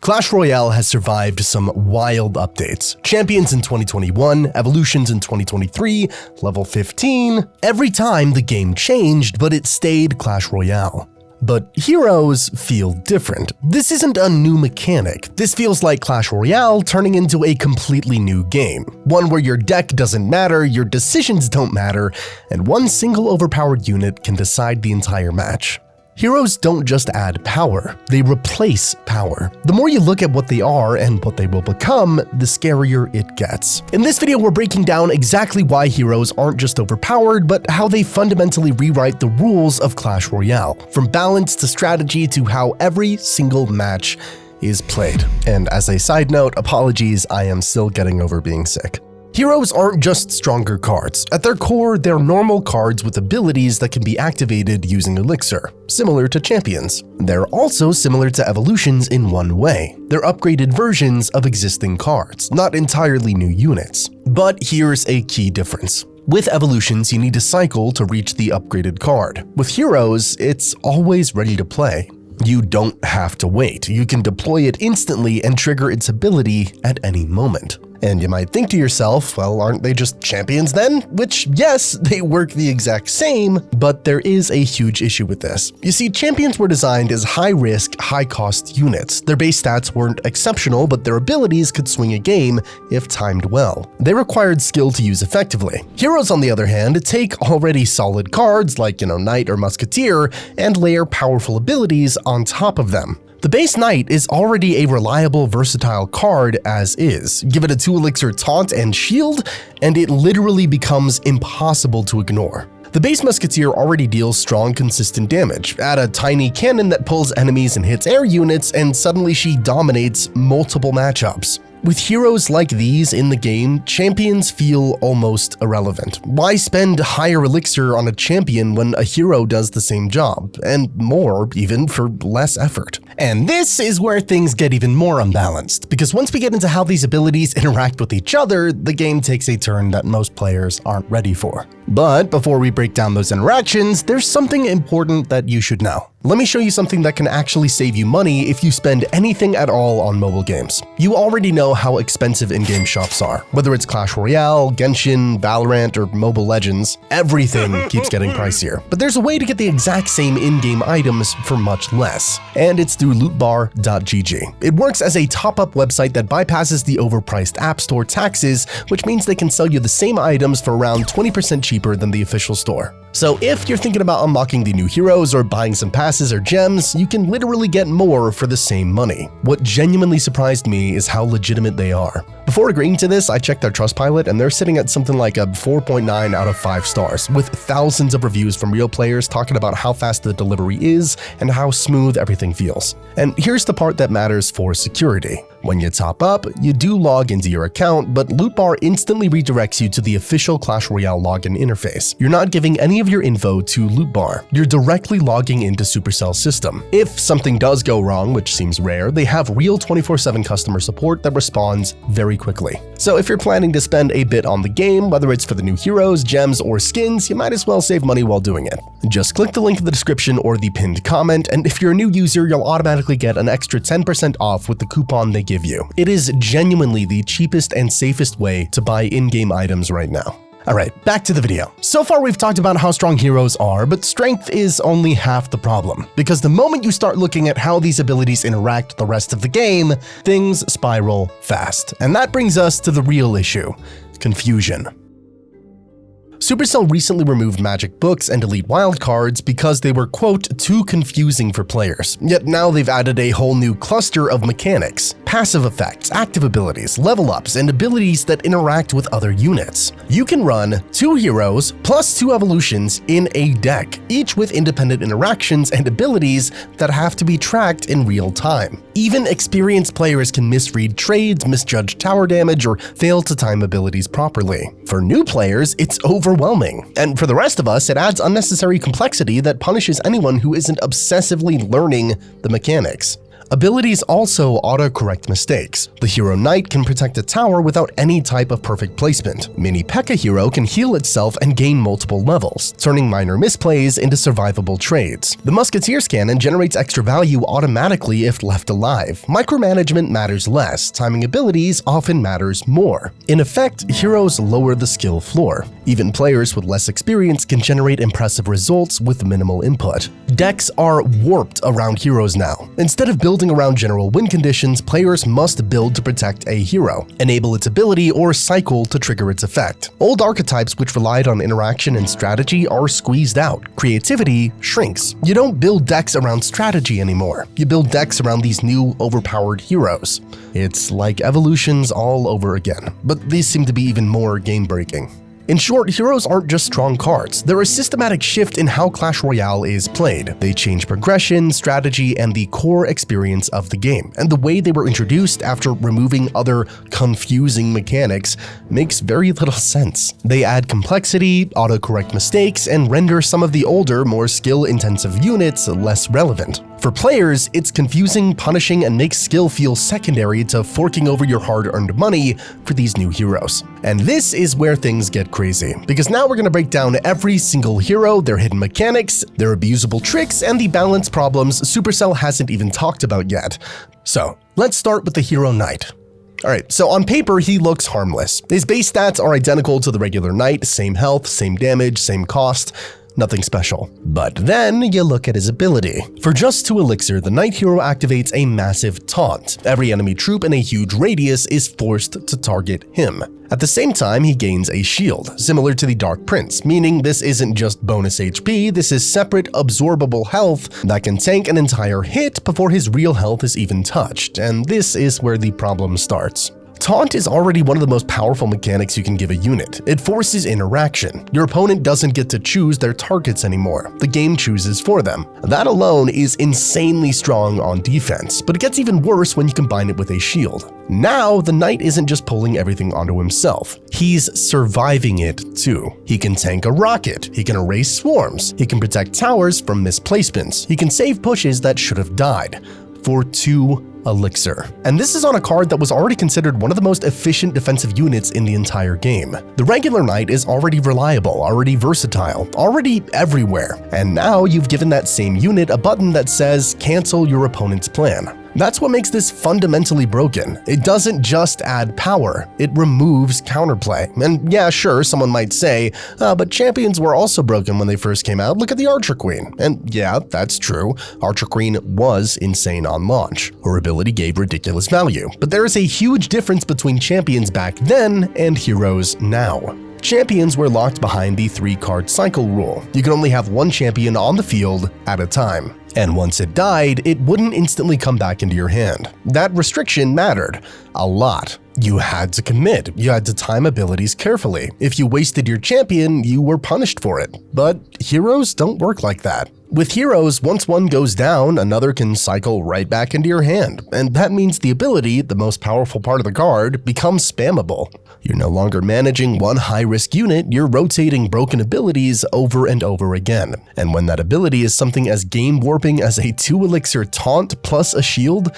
Clash Royale has survived some wild updates. Champions in 2021, evolutions in 2023, level 15. Every time the game changed, but it stayed Clash Royale. But heroes feel different. This isn't a new mechanic. This feels like Clash Royale turning into a completely new game. One where your deck doesn't matter, your decisions don't matter, and one single overpowered unit can decide the entire match. Heroes don't just add power, they replace power. The more you look at what they are and what they will become, the scarier it gets. In this video, we're breaking down exactly why heroes aren't just overpowered, but how they fundamentally rewrite the rules of Clash Royale, from balance to strategy to how every single match is played. And as a side note, apologies, I am still getting over being sick. Heroes aren't just stronger cards. At their core, they're normal cards with abilities that can be activated using Elixir, similar to champions. They're also similar to evolutions in one way. They're upgraded versions of existing cards, not entirely new units. But here's a key difference. With evolutions, you need to cycle to reach the upgraded card. With heroes, it's always ready to play. You don't have to wait. You can deploy it instantly and trigger its ability at any moment. And you might think to yourself, well, aren't they just champions then? Which, yes, they work the exact same, but there is a huge issue with this. You see, champions were designed as high-risk, high-cost units. Their base stats weren't exceptional, but their abilities could swing a game if timed well. They required skill to use effectively. Heroes, on the other hand, take already solid cards like, Knight or Musketeer, and layer powerful abilities on top of them. The base Knight is already a reliable, versatile card as is. Give it a 2 elixir taunt and shield, and it literally becomes impossible to ignore. The base Musketeer already deals strong, consistent damage. Add a tiny cannon that pulls enemies and hits air units, and suddenly she dominates multiple matchups. With heroes like these in the game, champions feel almost irrelevant. Why spend higher elixir on a champion when a hero does the same job, and more even for less effort? And this is where things get even more unbalanced, because once we get into how these abilities interact with each other, the game takes a turn that most players aren't ready for. But before we break down those interactions, there's something important that you should know. Let me show you something that can actually save you money if you spend anything at all on mobile games. You already know how expensive in-game shops are. Whether it's Clash Royale, Genshin, Valorant, or Mobile Legends, everything keeps getting pricier. But there's a way to get the exact same in-game items for much less, and it's through lootbar.gg. It works as a top-up website that bypasses the overpriced App Store taxes, which means they can sell you the same items for around 20% cheaper than the official store. So if you're thinking about unlocking the new heroes or buying some passes or gems, you can literally get more for the same money. What genuinely surprised me is how legitimate they are. Before agreeing to this, I checked their Trustpilot and they're sitting at something like a 4.9 out of 5 stars, with thousands of reviews from real players talking about how fast the delivery is and how smooth everything feels. And here's the part that matters for security. When you top up, you do log into your account, but Lootbar instantly redirects you to the official Clash Royale login interface. You're not giving any of your info to Lootbar. You're directly logging into Supercell's system. If something does go wrong, which seems rare, they have real 24/7 customer support that responds very quickly. So if you're planning to spend a bit on the game, whether it's for the new heroes, gems, or skins, you might as well save money while doing it. Just click the link in the description or the pinned comment, and if you're a new user, you'll automatically get an extra 10% off with the coupon they give you. It is genuinely the cheapest and safest way to buy in-game items right now. Alright, back to the video. So far we've talked about how strong heroes are, but strength is only half the problem. Because the moment you start looking at how these abilities interact with the rest of the game, things spiral fast. And that brings us to the real issue: confusion. Supercell recently removed magic books and elite wildcards because they were, quote, too confusing for players. Yet now they've added a whole new cluster of mechanics, passive effects, active abilities, level ups, and abilities that interact with other units. You can run 2 heroes plus 2 evolutions in a deck, each with independent interactions and abilities that have to be tracked in real time. Even experienced players can misread trades, misjudge tower damage, or fail to time abilities properly. For new players, it's overwhelming. And for the rest of us, it adds unnecessary complexity that punishes anyone who isn't obsessively learning the mechanics. Abilities also autocorrect mistakes. The hero knight can protect a tower without any type of perfect placement. Mini pekka hero can heal itself and gain multiple levels, turning minor misplays into survivable trades. The musketeer's cannon generates extra value automatically if left alive. Micromanagement matters less, timing abilities often matters more. In effect, heroes lower the skill floor. Even players with less experience can generate impressive results with minimal input. Decks are warped around heroes now. Instead of building around general win conditions, players must build to protect a hero, enable its ability, or cycle to trigger its effect. Old archetypes which relied on interaction and strategy are squeezed out. Creativity shrinks. You don't build decks around strategy anymore. You build decks around these new, overpowered heroes. It's like evolutions all over again, but these seem to be even more game-breaking. In short, heroes aren't just strong cards. They're a systematic shift in how Clash Royale is played. They change progression, strategy, and the core experience of the game. And the way they were introduced after removing other confusing mechanics makes very little sense. They add complexity, autocorrect mistakes, and render some of the older, more skill-intensive units less relevant. For players, it's confusing, punishing, and makes skill feel secondary to forking over your hard-earned money for these new heroes. And this is where things get crazy, because now we're going to break down every single hero, their hidden mechanics, their abusable tricks, and the balance problems Supercell hasn't even talked about yet. So, let's start with the hero knight. Alright, so on paper, he looks harmless. His base stats are identical to the regular knight, same health, same damage, same cost. Nothing special. But then you look at his ability. For just 2 elixir, the knight hero activates a massive taunt. Every enemy troop in a huge radius is forced to target him. At the same time, he gains a shield, similar to the Dark Prince, meaning this isn't just bonus HP, this is separate, absorbable health that can tank an entire hit before his real health is even touched, and this is where the problem starts. Taunt is already one of the most powerful mechanics you can give a unit. It forces interaction. Your opponent doesn't get to choose their targets anymore. The game chooses for them. That alone is insanely strong on defense, but it gets even worse when you combine it with a shield. Now, the knight isn't just pulling everything onto himself. He's surviving it too. He can tank a rocket, he can erase swarms, he can protect towers from misplacements, he can save pushes that should have died. For 2 elixir. And this is on a card that was already considered one of the most efficient defensive units in the entire game. The regular knight is already reliable, already versatile, already everywhere. And now you've given that same unit a button that says cancel your opponent's plan. That's what makes this fundamentally broken. It doesn't just add power, it removes counterplay. And yeah, sure, someone might say, but champions were also broken when they first came out. Look at the Archer Queen. And yeah, that's true. Archer Queen was insane on launch. Her ability gave ridiculous value. But there is a huge difference between champions back then and heroes now. Champions were locked behind the 3-card cycle rule. You could only have 1 champion on the field at a time. And once it died, it wouldn't instantly come back into your hand. That restriction mattered a lot. You had to commit, you had to time abilities carefully. If you wasted your champion, you were punished for it. But heroes don't work like that. With heroes, once one goes down, another can cycle right back into your hand, and that means the ability, the most powerful part of the card, becomes spammable. You're no longer managing one high-risk unit, you're rotating broken abilities over and over again. And when that ability is something as game-warping as a 2-elixir taunt plus a shield,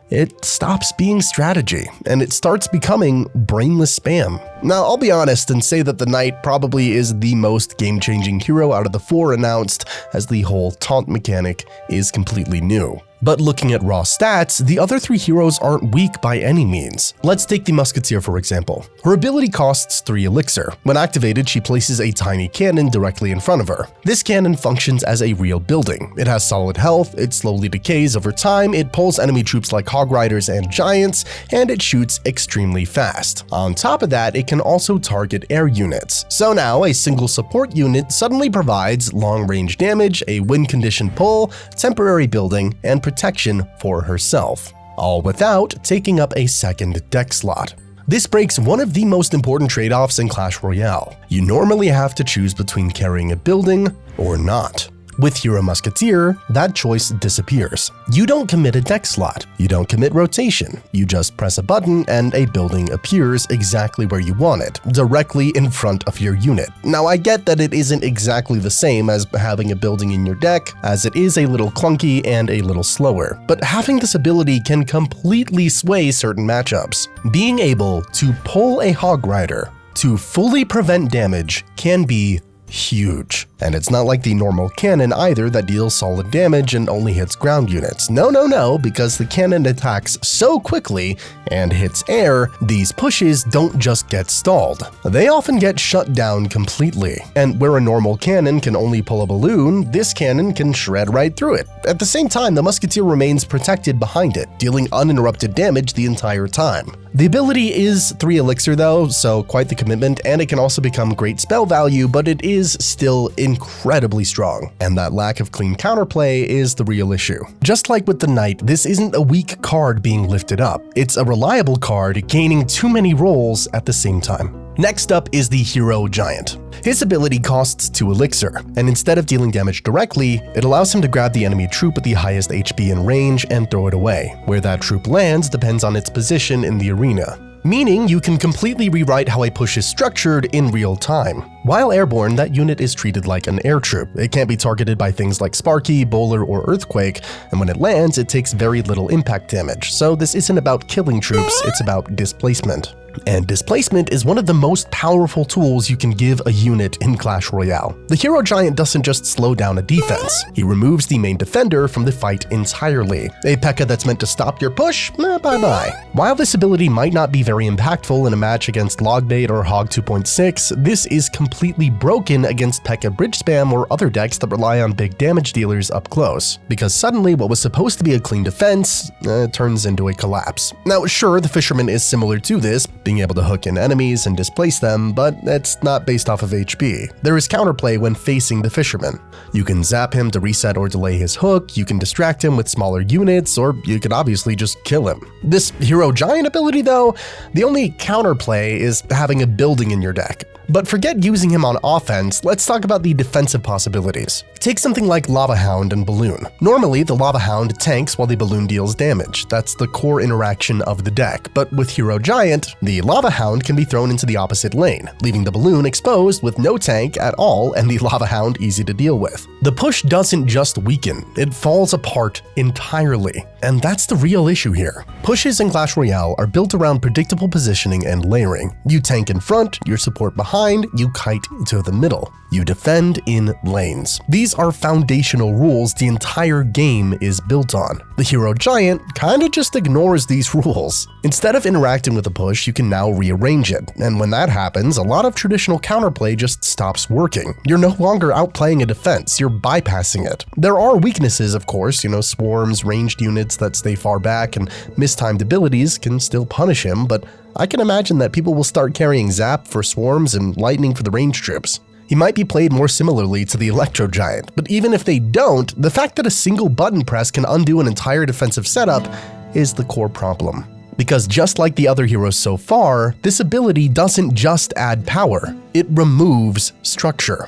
it stops being strategy, and it starts becoming brainless spam. Now, I'll be honest and say that the knight probably is the most game-changing hero out of the 4 announced, as the whole taunt mechanic is completely new. But looking at raw stats, the other 3 heroes aren't weak by any means. Let's take the musketeer for example. Her ability costs 3 elixir. When activated, she places a tiny cannon directly in front of her. This cannon functions as a real building. It has solid health, it slowly decays over time, it pulls enemy troops like hog riders and giants, and it shoots extremely fast. On top of that, it can also target air units. So now, a single support unit suddenly provides long-range damage, a win condition pull, temporary building, and protection for herself, all without taking up a second deck slot. This breaks one of the most important trade-offs in Clash Royale. You normally have to choose between carrying a building or not. With Hero Musketeer, that choice disappears. You don't commit a deck slot, you don't commit rotation, you just press a button and a building appears exactly where you want it, directly in front of your unit. Now I get that it isn't exactly the same as having a building in your deck, as it is a little clunky and a little slower, but having this ability can completely sway certain matchups. Being able to pull a Hog Rider to fully prevent damage can be huge. And it's not like the normal cannon either that deals solid damage and only hits ground units. No, because the cannon attacks so quickly and hits air, these pushes don't just get stalled. They often get shut down completely. And where a normal cannon can only pull a balloon, this cannon can shred right through it. At the same time, the Musketeer remains protected behind it, dealing uninterrupted damage the entire time. The ability is 3 elixir though, so quite the commitment, and it can also become great spell value, but it is still incredibly strong, and that lack of clean counterplay is the real issue. Just like with the Knight, this isn't a weak card being lifted up, it's a reliable card gaining too many roles at the same time. Next up is the Hero Giant. His ability costs 2 elixir, and instead of dealing damage directly, it allows him to grab the enemy troop with the highest HP and range and throw it away. Where that troop lands depends on its position in the arena, meaning you can completely rewrite how a push is structured in real time. While airborne, that unit is treated like an air troop. It can't be targeted by things like Sparky, Bowler, or Earthquake, and when it lands, it takes very little impact damage. So this isn't about killing troops, it's about displacement. And displacement is one of the most powerful tools you can give a unit in Clash Royale. The Hero Giant doesn't just slow down a defense, he removes the main defender from the fight entirely. A pekka that's meant to stop your push? Bye-bye. While this ability might not be very impactful in a match against Logbait or Hog 2.6, this is completely broken against pekka bridge spam or other decks that rely on big damage dealers up close, because suddenly what was supposed to be a clean defense turns into a collapse. Now sure, the Fisherman is similar to this, being able to hook in enemies and displace them, but it's not based off of HP. There is counterplay when facing the Fisherman. You can zap him to reset or delay his hook, you can distract him with smaller units, or you can obviously just kill him. This Hero Giant ability though, the only counterplay is having a building in your deck. But forget using him on offense, let's talk about the defensive possibilities. Take something like Lava Hound and Balloon. Normally, the Lava Hound tanks while the Balloon deals damage. That's the core interaction of the deck. But with Hero Giant, the Lava Hound can be thrown into the opposite lane, leaving the Balloon exposed with no tank at all and the Lava Hound easy to deal with. The push doesn't just weaken, it falls apart entirely. And that's the real issue here. Pushes in Clash Royale are built around predictable positioning and layering. You tank in front, your support behind, you kite to the middle. You defend in lanes. These are foundational rules the entire game is built on. The Hero Giant kinda just ignores these rules. Instead of interacting with the push, you can now rearrange it, and when that happens, a lot of traditional counterplay just stops working. You're no longer outplaying a defense, you're bypassing it. There are weaknesses, of course, swarms, ranged units that stay far back, and mistimed abilities can still punish him, but I can imagine that people will start carrying Zap for swarms and Lightning for the ranged troops. He might be played more similarly to the Electro Giant, but even if they don't, the fact that a single button press can undo an entire defensive setup is the core problem. Because just like the other heroes so far, this ability doesn't just add power, it removes structure.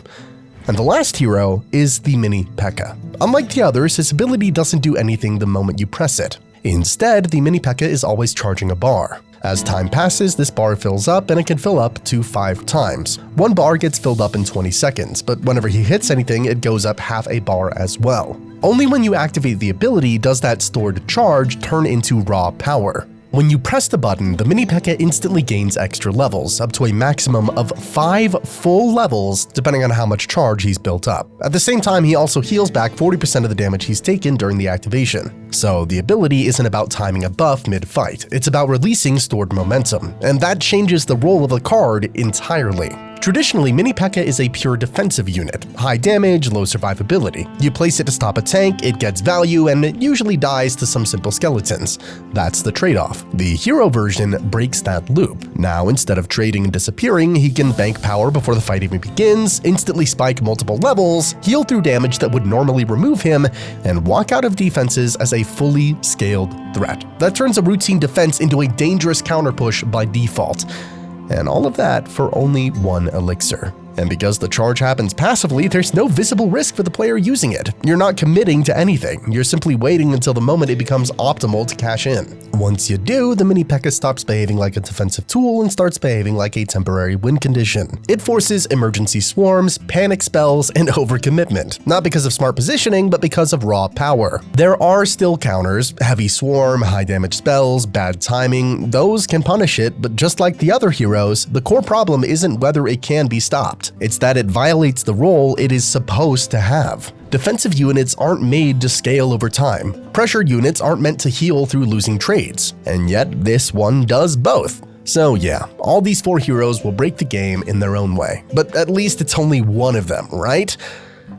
And the last hero is the Mini Pekka. Unlike the others, his ability doesn't do anything the moment you press it. Instead, the Mini Pekka is always charging a bar. As time passes, this bar fills up and it can fill up to 5 times. One bar gets filled up in 20 seconds, but whenever he hits anything, it goes up half a bar as well. Only when you activate the ability does that stored charge turn into raw power. When you press the button, the Mini Pekka instantly gains extra levels, up to a maximum of 5 full levels depending on how much charge he's built up. At the same time, he also heals back 40% of the damage he's taken during the activation. So the ability isn't about timing a buff mid-fight, it's about releasing stored momentum, and that changes the role of the card entirely. Traditionally, Mini Pekka is a pure defensive unit, high damage, low survivability. You place it to stop a tank, it gets value, and it usually dies to some simple skeletons. That's the trade-off. The hero version breaks that loop. Now, instead of trading and disappearing, he can bank power before the fight even begins, instantly spike multiple levels, heal through damage that would normally remove him, and walk out of defenses as a fully scaled threat. That turns a routine defense into a dangerous counterpush by default. And all of that for only 1 elixir. And because the charge happens passively, there's no visible risk for the player using it. You're not committing to anything, you're simply waiting until the moment it becomes optimal to cash in. Once you do, the mini pekka stops behaving like a defensive tool and starts behaving like a temporary win condition. It forces emergency swarms, panic spells, and overcommitment, not because of smart positioning, but because of raw power. There are still counters: heavy swarm, high damage spells, bad timing. Those can punish it, but just like the other heroes, the core problem isn't whether it can be stopped. It's that it violates the role it is supposed to have. Defensive units aren't made to scale over time. Pressure units aren't meant to heal through losing trades. And yet, this one does both. So yeah, all these 4 heroes will break the game in their own way. But at least it's only one of them, right?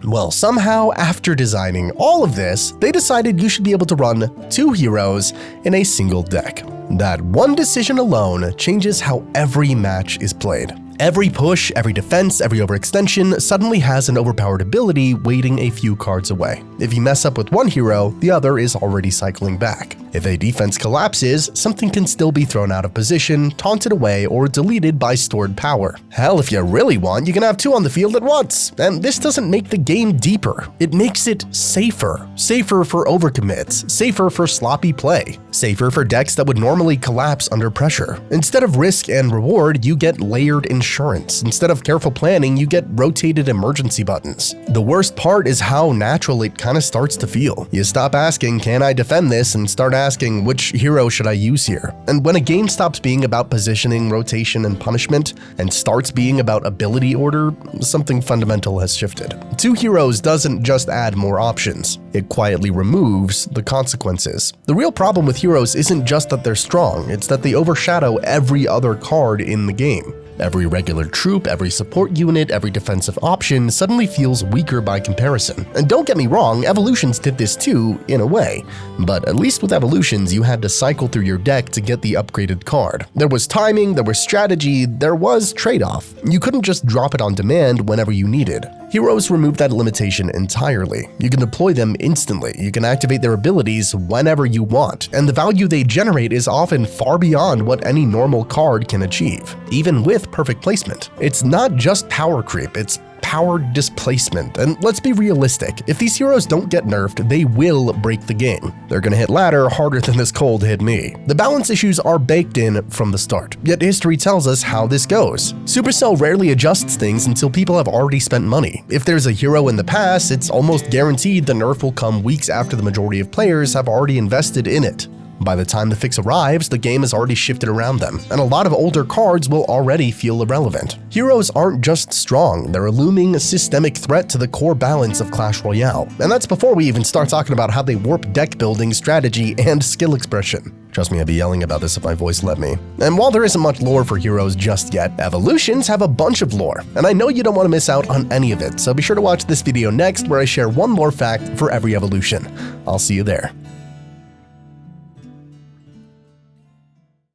Well, somehow, after designing all of this, they decided you should be able to run 2 heroes in a single deck. That one decision alone changes how every match is played. Every push, every defense, every overextension suddenly has an overpowered ability waiting a few cards away. If you mess up with one hero, the other is already cycling back. If a defense collapses, something can still be thrown out of position, taunted away, or deleted by stored power. Hell, if you really want, you can have 2 on the field at once. And this doesn't make the game deeper. It makes it safer. Safer for overcommits, safer for sloppy play, safer for decks that would normally collapse under pressure. Instead of risk and reward, you get layered insurance. Instead of careful planning, you get rotated emergency buttons. The worst part is how natural it kind of starts to feel. You stop asking, can I defend this, and start asking, which hero should I use here? And when a game stops being about positioning, rotation, and punishment, and starts being about ability order, something fundamental has shifted. 2 heroes doesn't just add more options, it quietly removes the consequences. The real problem with heroes isn't just that they're strong, it's that they overshadow every other card in the game. Every regular troop, every support unit, every defensive option suddenly feels weaker by comparison. And don't get me wrong, Evolutions did this too, in a way. But at least with Evolutions, you had to cycle through your deck to get the upgraded card. There was timing, there was strategy, there was trade-off. You couldn't just drop it on demand whenever you needed. Heroes remove that limitation entirely. You can deploy them instantly, you can activate their abilities whenever you want, and the value they generate is often far beyond what any normal card can achieve, even with perfect placement. It's not just power creep, it's power displacement. And let's be realistic, if these heroes don't get nerfed, they will break the game. They're gonna hit ladder harder than this cold hit me. The balance issues are baked in from the start, yet history tells us how this goes. Supercell rarely adjusts things until people have already spent money. If there's a hero in the past, it's almost guaranteed the nerf will come weeks after the majority of players have already invested in it. By the time the fix arrives, the game has already shifted around them, and a lot of older cards will already feel irrelevant. Heroes aren't just strong, they're a looming systemic threat to the core balance of Clash Royale, and that's before we even start talking about how they warp deck building, strategy, and skill expression. Trust me, I'd be yelling about this if my voice let me. And while there isn't much lore for heroes just yet, Evolutions have a bunch of lore, and I know you don't want to miss out on any of it, so be sure to watch this video next where I share one lore fact for every evolution. I'll see you there.